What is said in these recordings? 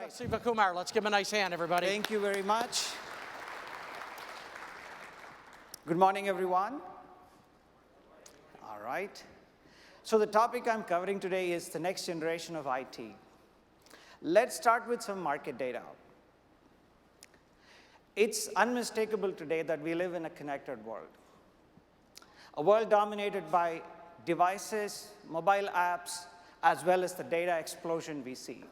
Siva Sivakumar. Let's give him a nice hand, everybody. Thank you very much. Good morning, everyone. All right. So the topic I'm covering today is the next generation of IT. Let's start with some market data. It's unmistakable today that we live in a connected world. A world dominated by devices, mobile apps, as well as the data explosion we see.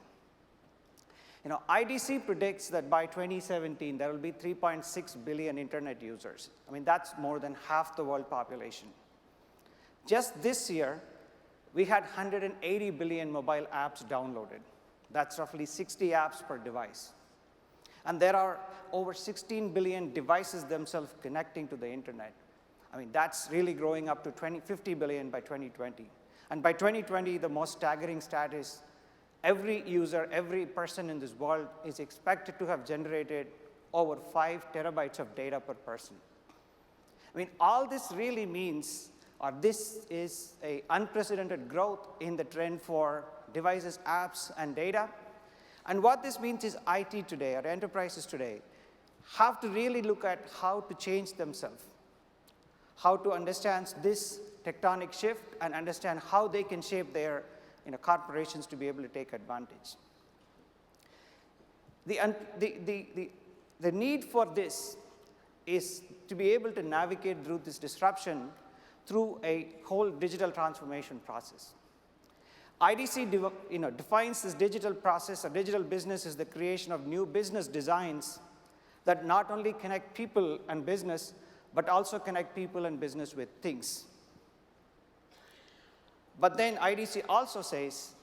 IDC predicts that by 2017, there will be 3.6 billion internet users. I mean, that's more than half the world population. Just this year, we had 180 billion mobile apps downloaded. That's roughly 60 apps per device. And there are over 16 billion devices themselves connecting to the internet. I mean, that's really growing up to 50 billion by 2020. And by 2020, the most staggering stat is every user, every person in this world is expected to have generated over 5 terabytes of data per person. I mean, all this really means, or this is an unprecedented growth in the trend for devices, apps, and data. And what this means is IT today, or enterprises today, have to really look at how to change themselves, how to understand this tectonic shift and understand how they can shape their corporations to be able to take advantage. The need for this is to be able to navigate through this disruption through a whole digital transformation process. IDC defines this digital process or digital business as the creation of new business designs that not only connect people and business, but also connect people and business with things. But then IDC also says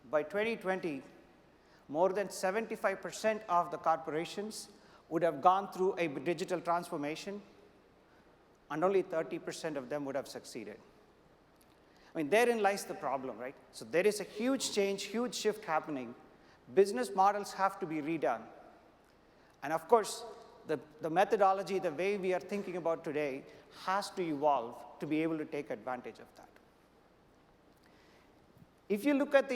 by 2020, more than 75% of the corporations would have gone through a digital transformation, and only 30% of them would have succeeded. I mean, therein lies the problem, right? So there is a huge change, huge shift happening. Business models have to be redone. And of course, the methodology, the way we are thinking about today, has to evolve to be able to take advantage of that. If you look at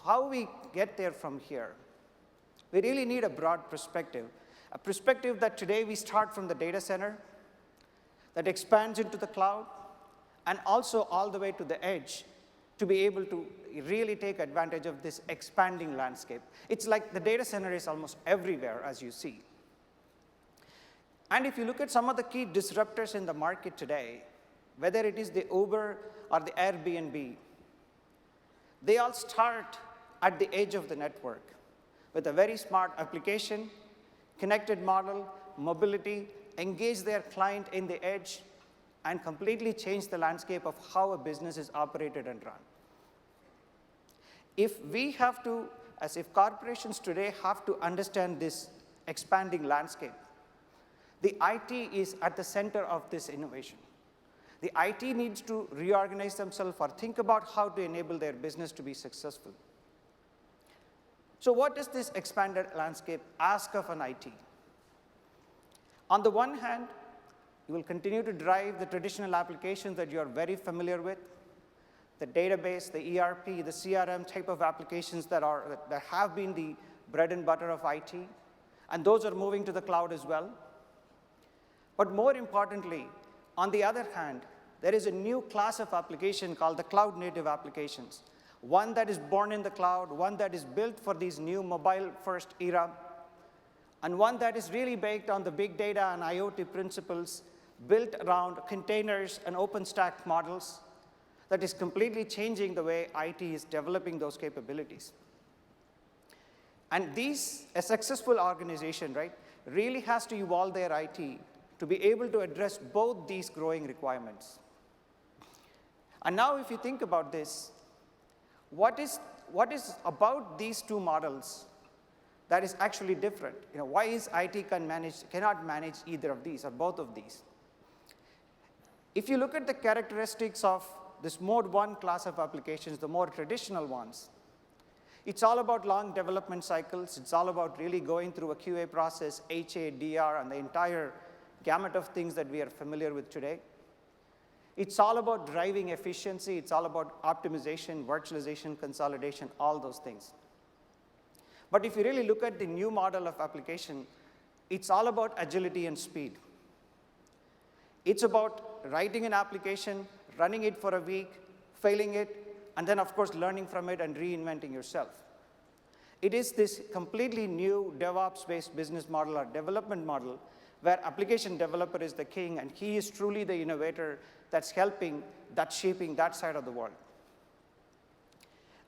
how we get there from here, we really need a broad perspective, a perspective that today we start from the data center, that expands into the cloud, and also all the way to the edge to be able to really take advantage of this expanding landscape. It's like the data center is almost everywhere, as you see. And if you look at some of the key disruptors in the market today, whether it is the Uber or the Airbnb, they all start at the edge of the network with a very smart application, connected model, mobility, engage their client in the edge, and completely change the landscape of how a business is operated and run. If corporations today have to understand this expanding landscape, the IT is at the center of this innovation. The IT needs to reorganize themselves or think about how to enable their business to be successful. So what does this expanded landscape ask of an IT? On the one hand, you will continue to drive the traditional applications that you are very familiar with, the database, the ERP, the CRM type of applications that have been the bread and butter of IT, and those are moving to the cloud as well. But more importantly, on the other hand, there is a new class of application called the cloud-native applications, one that is born in the cloud, one that is built for these new mobile-first era, and one that is really baked on the big data and IoT principles built around containers and OpenStack models that is completely changing the way IT is developing those capabilities. And a successful organization, right, really has to evolve their IT to be able to address both these growing requirements. And now if you think about this, what is about these two models that is actually different? Why is IT cannot manage either of these or both of these? If you look at the characteristics of this mode 1 class of applications, the more traditional ones, it's all about long development cycles. It's all about really going through a QA process, HA, DR, and the entire gamut of things that we are familiar with today. It's all about driving efficiency. It's all about optimization, virtualization, consolidation, all those things. But if you really look at the new model of application, it's all about agility and speed. It's about writing an application, running it for a week, failing it, and then, of course, learning from it and reinventing yourself. It is this completely new DevOps-based business model or development model where application developer is the king, and he is truly the innovator that's helping, that's shaping that side of the world.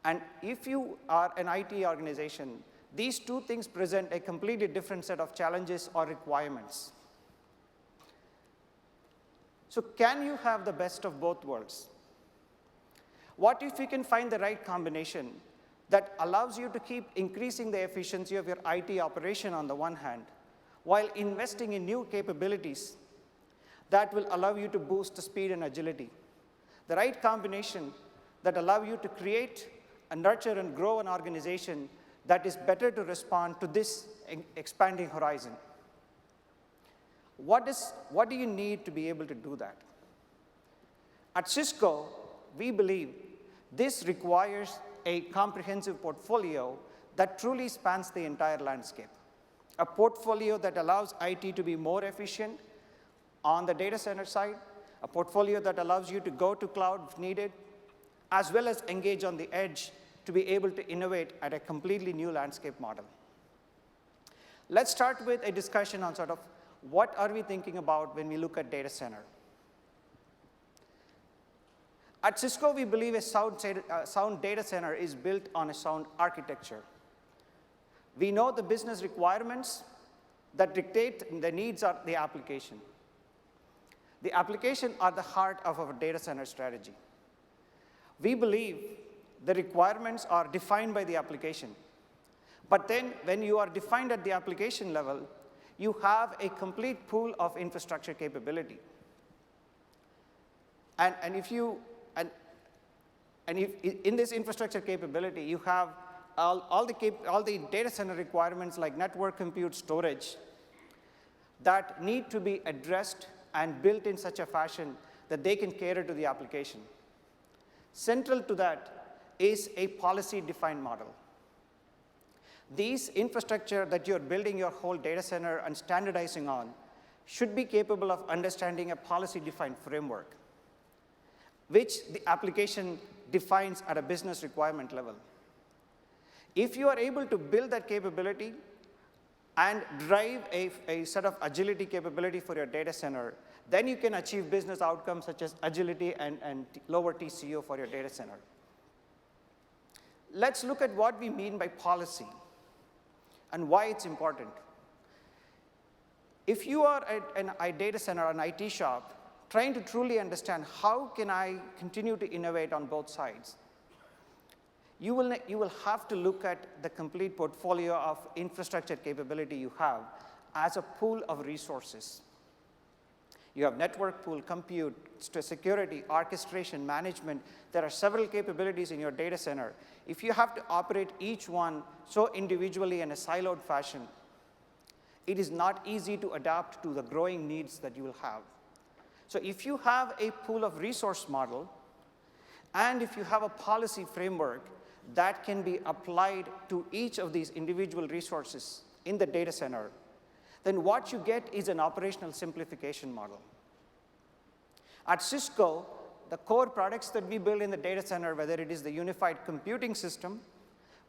And if you are an IT organization, these two things present a completely different set of challenges or requirements. So can you have the best of both worlds? What if you can find the right combination that allows you to keep increasing the efficiency of your IT operation on the one hand, while investing in new capabilities that will allow you to boost the speed and agility? The right combination that allow you to create and nurture and grow an organization that is better to respond to this expanding horizon. What do you need to be able to do that? At Cisco, we believe this requires a comprehensive portfolio that truly spans the entire landscape. A portfolio that allows IT to be more efficient on the data center side, a portfolio that allows you to go to cloud if needed, as well as engage on the edge to be able to innovate at a completely new landscape model. Let's start with a discussion on sort of what are we thinking about when we look at data center. At Cisco, we believe a sound data center is built on a sound architecture. We know the business requirements that dictate the needs of the application. The application are the heart of our data center strategy. We believe the requirements are defined by the application. But then when you are defined at the application level, you have a complete pool of infrastructure capability. And if in this infrastructure capability, you have all the data center requirements like network, compute, storage that need to be addressed and built in such a fashion that they can cater to the application. Central to that is a policy-defined model. These infrastructure that you're building your whole data center and standardizing on should be capable of understanding a policy-defined framework, which the application defines at a business requirement level. If you are able to build that capability and drive a set of agility capability for your data center, then you can achieve business outcomes such as agility and lower TCO for your data center. Let's look at what we mean by policy and why it's important. If you are a data center, an IT shop, trying to truly understand how can I continue to innovate on both sides, you will have to look at the complete portfolio of infrastructure capability you have as a pool of resources. You have network pool, compute, security, orchestration, management. There are several capabilities in your data center. If you have to operate each one so individually in a siloed fashion, it is not easy to adapt to the growing needs that you will have. So if you have a pool of resource model, and if you have a policy framework that can be applied to each of these individual resources in the data center, then what you get is an operational simplification model. At Cisco, the core products that we build in the data center, whether it is the unified computing system,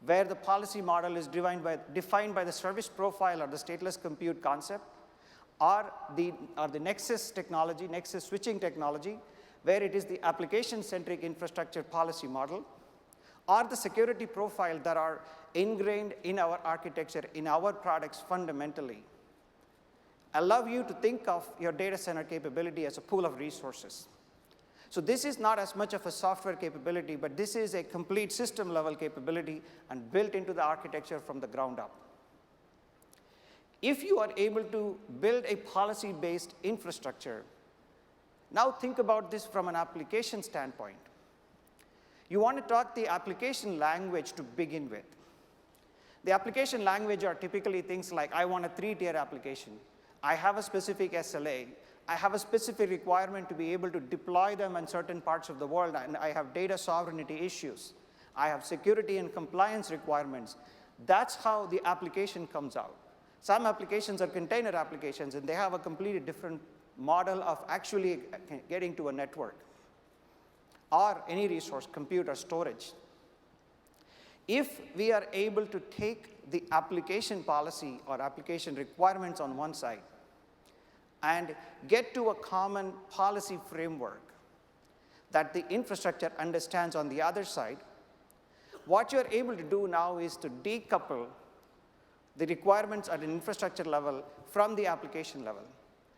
where the policy model is defined by the service profile or the stateless compute concept, or the Nexus technology, Nexus switching technology, where it is the application-centric infrastructure policy model, or the security profile that are ingrained in our architecture, in our products fundamentally, allow you to think of your data center capability as a pool of resources. So this is not as much of a software capability, but this is a complete system-level capability and built into the architecture from the ground up. If you are able to build a policy-based infrastructure, now think about this from an application standpoint. You want to talk the application language to begin with. The application language are typically things like, I want a 3-tier application. I have a specific SLA. I have a specific requirement to be able to deploy them in certain parts of the world, and I have data sovereignty issues. I have security and compliance requirements. That's how the application comes out. Some applications are container applications, and they have a completely different model of actually getting to a network or any resource, compute or storage. If we are able to take the application policy or application requirements on one side and get to a common policy framework that the infrastructure understands on the other side, what you're able to do now is to decouple the requirements at an infrastructure level from the application level.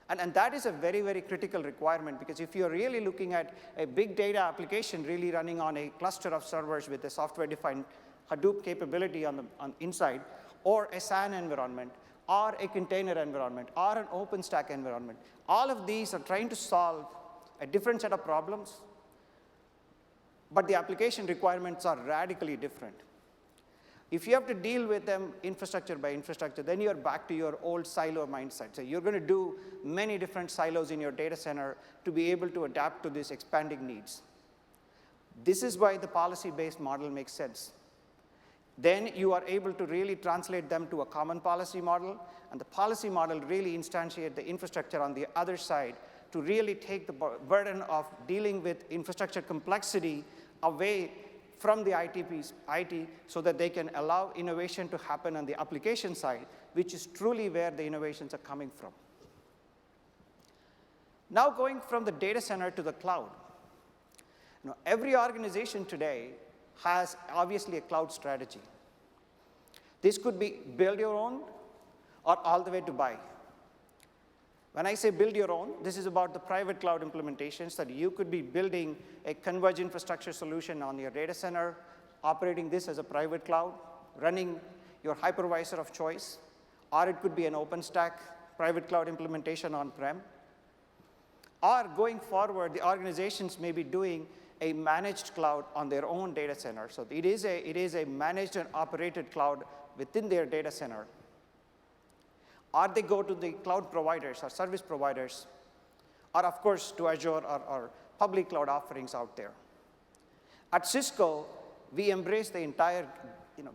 And that is a very, very critical requirement, because if you're really looking at a big data application really running on a cluster of servers with a software-defined Hadoop capability on inside, or a SAN environment, or a container environment, or an OpenStack environment, all of these are trying to solve a different set of problems, but the application requirements are radically different. If you have to deal with them infrastructure by infrastructure, then you're back to your old silo mindset. So you're going to do many different silos in your data center to be able to adapt to these expanding needs. This is why the policy-based model makes sense. Then you are able to really translate them to a common policy model, and the policy model really instantiate the infrastructure on the other side to really take the burden of dealing with infrastructure complexity away from the IT so that they can allow innovation to happen on the application side, which is truly where the innovations are coming from. Now going from the data center to the cloud. Every organization today has obviously a cloud strategy. This could be build your own or all the way to buy. When I say build your own, this is about the private cloud implementations that you could be building a converged infrastructure solution on your data center, operating this as a private cloud, running your hypervisor of choice, or it could be an OpenStack private cloud implementation on-prem. Or going forward, the organizations may be doing a managed cloud on their own data center. So it is a managed and operated cloud within their data center. Or they go to the cloud providers or service providers, or of course to Azure or public cloud offerings out there. At Cisco, we embrace the entire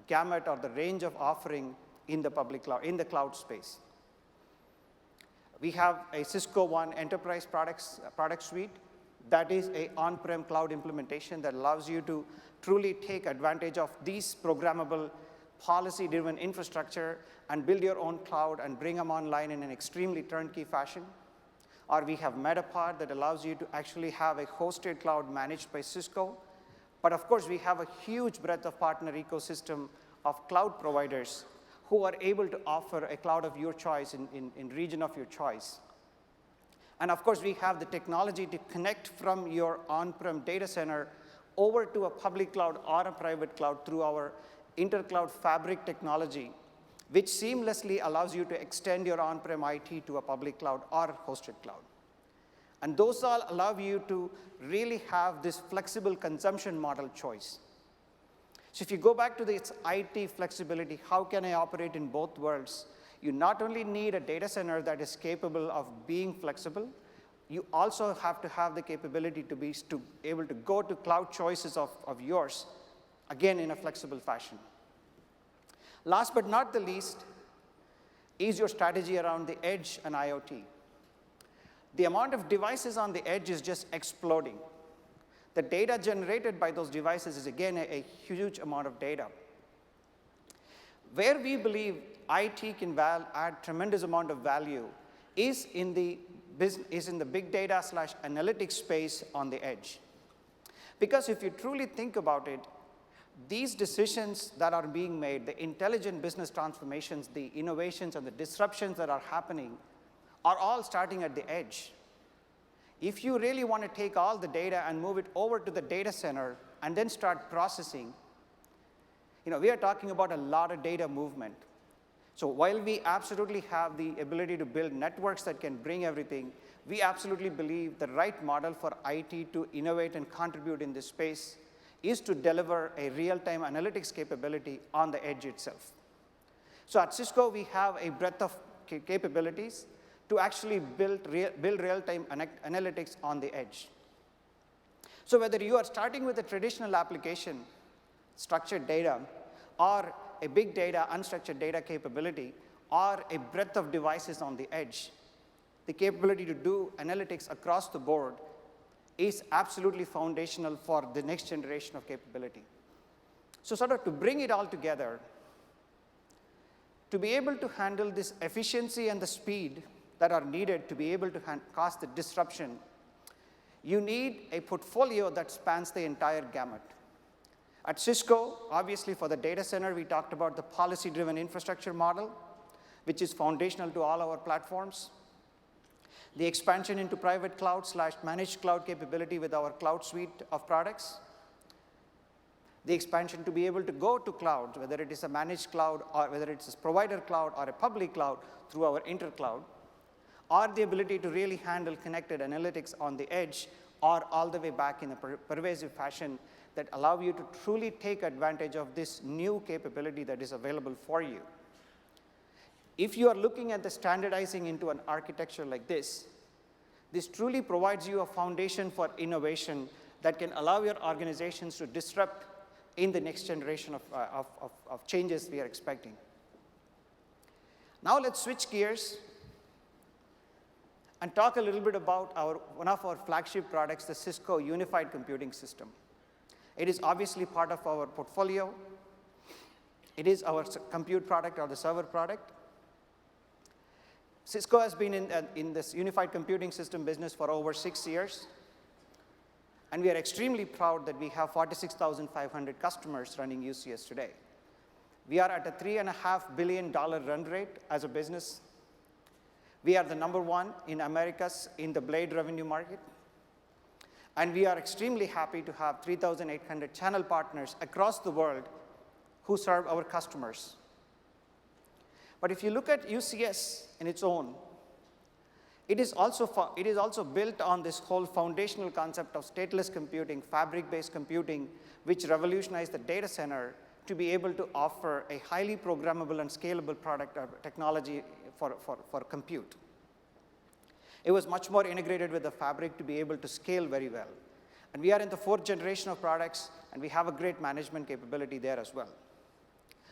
gamut or the range of offering in the public cloud, in the cloud space. We have a Cisco One enterprise product suite that is an on-prem cloud implementation that allows you to truly take advantage of these programmable policy-driven infrastructure and build your own cloud and bring them online in an extremely turnkey fashion. Or we have Metapod that allows you to actually have a hosted cloud managed by Cisco. But of course, we have a huge breadth of partner ecosystem of cloud providers who are able to offer a cloud of your choice in region of your choice. And of course, we have the technology to connect from your on-prem data center over to a public cloud or a private cloud through our intercloud fabric technology, which seamlessly allows you to extend your on-prem IT to a public cloud or hosted cloud. And those all allow you to really have this flexible consumption model choice. So if you go back to this IT flexibility, how can I operate in both worlds? You not only need a data center that is capable of being flexible, you also have to have the capability to be able to go to cloud choices of yours, again, in a flexible fashion. Last but not the least is your strategy around the edge and IoT. The amount of devices on the edge is just exploding. The data generated by those devices is, again, a huge amount of data. Where we believe IT can add tremendous amount of value is in the big data / analytics space on the edge. Because if you truly think about it, these decisions that are being made, the intelligent business transformations, the innovations, and the disruptions that are happening are all starting at the edge. If you really want to take all the data and move it over to the data center and then start processing, we are talking about a lot of data movement. So while we absolutely have the ability to build networks that can bring everything, we absolutely believe the right model for IT to innovate and contribute in this space is to deliver a real-time analytics capability on the edge itself. So at Cisco, we have a breadth of capabilities to actually build real-time analytics on the edge. So whether you are starting with a traditional application, structured data, or a big data, unstructured data capability, or a breadth of devices on the edge, the capability to do analytics across the board is absolutely foundational for the next generation of capability. So sort of to bring it all together, to be able to handle this efficiency and the speed that are needed to be able to cause the disruption, you need a portfolio that spans the entire gamut. At Cisco, obviously for the data center, we talked about the policy-driven infrastructure model, which is foundational to all our platforms. The expansion into private cloud / managed cloud capability with our cloud suite of products. The expansion to be able to go to cloud, whether it is a managed cloud or whether it's a provider cloud or a public cloud through our intercloud, or the ability to really handle connected analytics on the edge or all the way back in a pervasive fashion that allow you to truly take advantage of this new capability that is available for you. If you are looking at the standardizing into an architecture like this truly provides you a foundation for innovation that can allow your organizations to disrupt in the next generation of changes we are expecting. Now let's switch gears and talk a little bit about one of our flagship products, the Cisco Unified Computing System. It is obviously part of our portfolio. It is our compute product or the server product. Cisco has been in this unified computing system business for over 6 years. And we are extremely proud that we have 46,500 customers running UCS today. We are at a $3.5 billion run rate as a business. We are the #1 in Americas in the blade revenue market. And we are extremely happy to have 3,800 channel partners across the world who serve our customers. But if you look at UCS in its own, it is also built on this whole foundational concept of stateless computing, fabric-based computing, which revolutionized the data center to be able to offer a highly programmable and scalable product or technology for compute. It was much more integrated with the fabric to be able to scale very well. And we are in the 4th generation of products, and we have a great management capability there as well.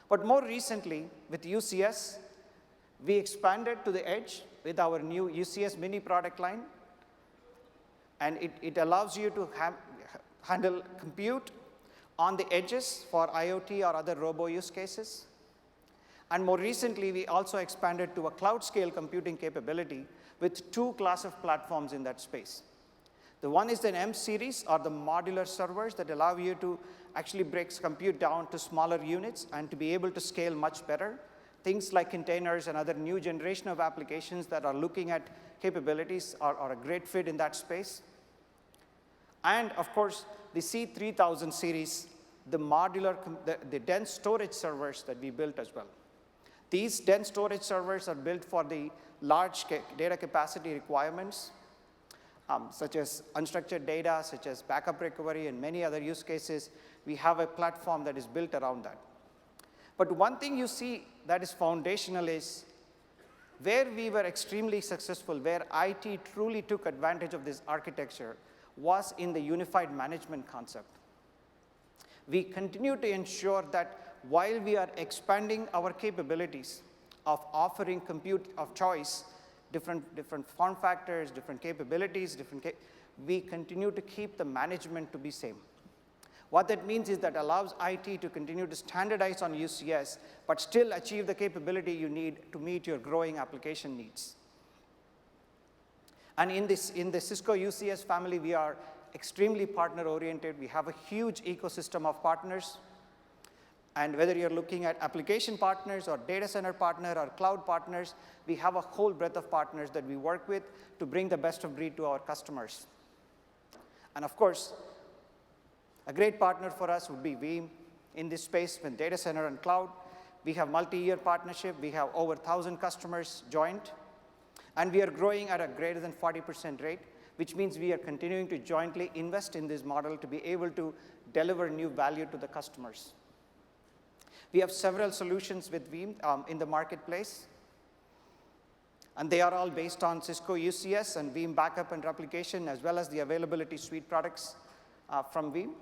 But more recently, with UCS, we expanded to the edge with our new UCS Mini product line. And it allows you to handle compute on the edges for IoT or other robo use cases. And more recently, we also expanded to a cloud scale computing capability with 2 classes of platforms in that space. The one is the M series, or the modular servers that allow you to actually break compute down to smaller units and to be able to scale much better. Things like containers and other new generation of applications that are looking at capabilities are a great fit in that space. And of course, the C3000 series, the dense storage servers that we built as well. These dense storage servers are built for the large data capacity requirements, such as unstructured data, such as backup recovery, and many other use cases. We have a platform that is built around that. But one thing you see that is foundational is where we were extremely successful, where IT truly took advantage of this architecture, was in the unified management concept. We continue to ensure that while we are expanding our capabilities of offering compute of choice, different form factors, different capabilities, we continue to keep the management to be same. What that means is that allows IT to continue to standardize on UCS, but still achieve the capability you need to meet your growing application needs. And in the Cisco UCS family, we are extremely partner-oriented. We have a huge ecosystem of partners. And whether you're looking at application partners or data center partner or cloud partners, we have a whole breadth of partners that we work with to bring the best of breed to our customers. And of course, a great partner for us would be Veeam in this space with data center and cloud. We have multi-year partnership. We have over 1,000 customers joined. And we are growing at a greater than 40% rate, which means we are continuing to jointly invest in this model to be able to deliver new value to the customers. We have several solutions with Veeam in the marketplace. And they are all based on Cisco UCS and Veeam backup and replication, as well as the availability suite products from Veeam.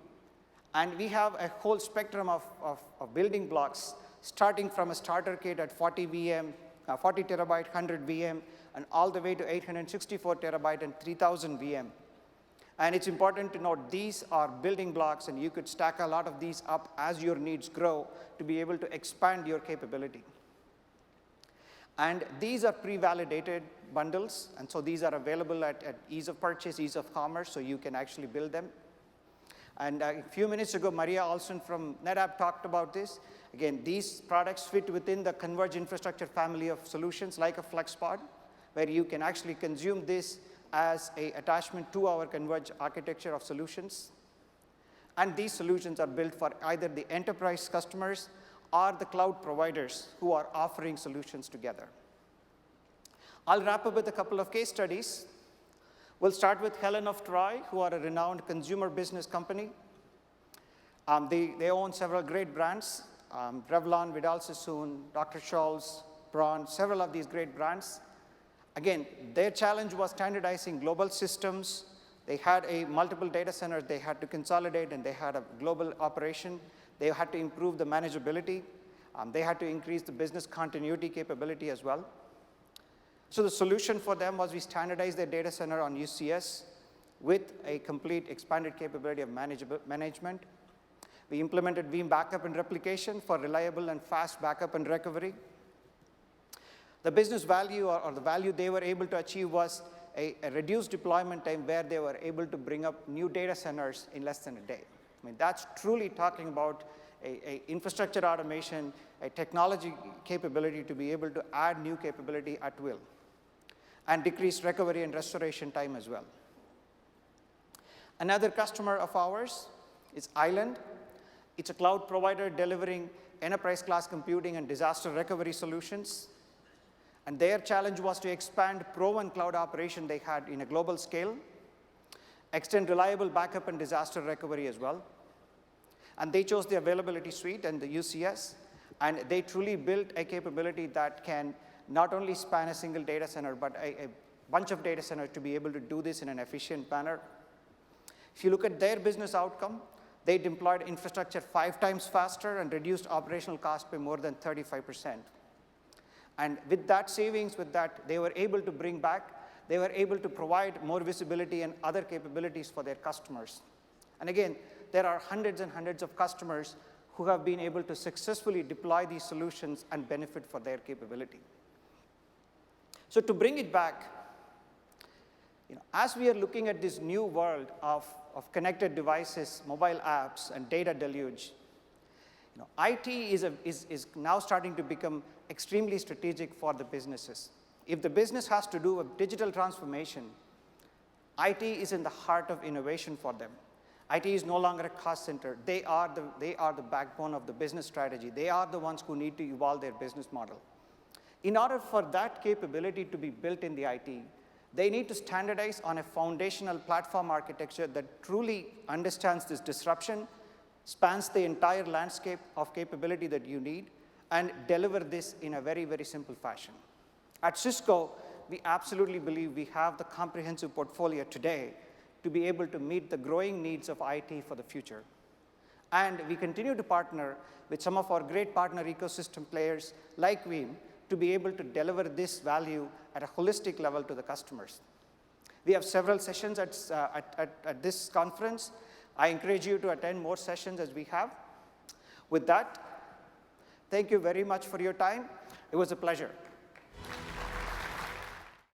And we have a whole spectrum of building blocks starting from a starter kit at 40 VM, 40 terabyte, 100 VM, and all the way to 864 terabyte and 3000 VM. And it's important to note these are building blocks, and you could stack a lot of these up as your needs grow to be able to expand your capability. And these are pre-validated bundles, and so these are available at ease of purchase, ease of commerce, so you can actually build them. And a few minutes ago, Maria Olson from NetApp talked about this. Again, these products fit within the converged infrastructure family of solutions like a FlexPod, where you can actually consume this as an attachment to our converged architecture of solutions. And these solutions are built for either the enterprise customers or the cloud providers who are offering solutions together. I'll wrap up with a couple of case studies. We'll start with Helen of Troy, who are a renowned consumer business company. They own several great brands, Revlon, Vidal Sassoon, Dr. Scholl's, Braun, several of these great brands. Again, their challenge was standardizing global systems. They had multiple data centers they had to consolidate, and they had a global operation. They had to improve the manageability. They had to increase the business continuity capability as well. So the solution for them was we standardized their data center on UCS with a complete expanded capability of management. We implemented Veeam backup and replication for reliable and fast backup and recovery. The business value or the value they were able to achieve was a reduced deployment time where they were able to bring up new data centers in less than a day. I mean, that's truly talking about a infrastructure automation, a technology capability to be able to add new capability at will, and decrease recovery and restoration time as well. Another customer of ours is Island. It's a cloud provider delivering enterprise-class computing and disaster recovery solutions. And their challenge was to expand proven cloud operation they had in a global scale, extend reliable backup and disaster recovery as well. And they chose the availability suite and the UCS, and they truly built a capability that can not only span a single data center, but a bunch of data centers to be able to do this in an efficient manner. If you look at their business outcome, they deployed infrastructure 5 times faster and reduced operational cost by more than 35%. And with that savings, they were able to bring back, they were able to provide more visibility and other capabilities for their customers. And again, there are hundreds and hundreds of customers who have been able to successfully deploy these solutions and benefit for their capability. So to bring it back, as we are looking at this new world of connected devices, mobile apps, and data deluge, IT is now starting to become extremely strategic for the businesses. If the business has to do a digital transformation, IT is in the heart of innovation for them. IT is no longer a cost center. They are the backbone of the business strategy. They are the ones who need to evolve their business model. In order for that capability to be built in the IT, they need to standardize on a foundational platform architecture that truly understands this disruption, spans the entire landscape of capability that you need, and deliver this in a very, very simple fashion. At Cisco, we absolutely believe we have the comprehensive portfolio today to be able to meet the growing needs of IT for the future. And we continue to partner with some of our great partner ecosystem players like Veeam to be able to deliver this value at a holistic level to the customers. We have several sessions at this conference. I encourage you to attend more sessions as we have. With that, thank you very much for your time. It was a pleasure.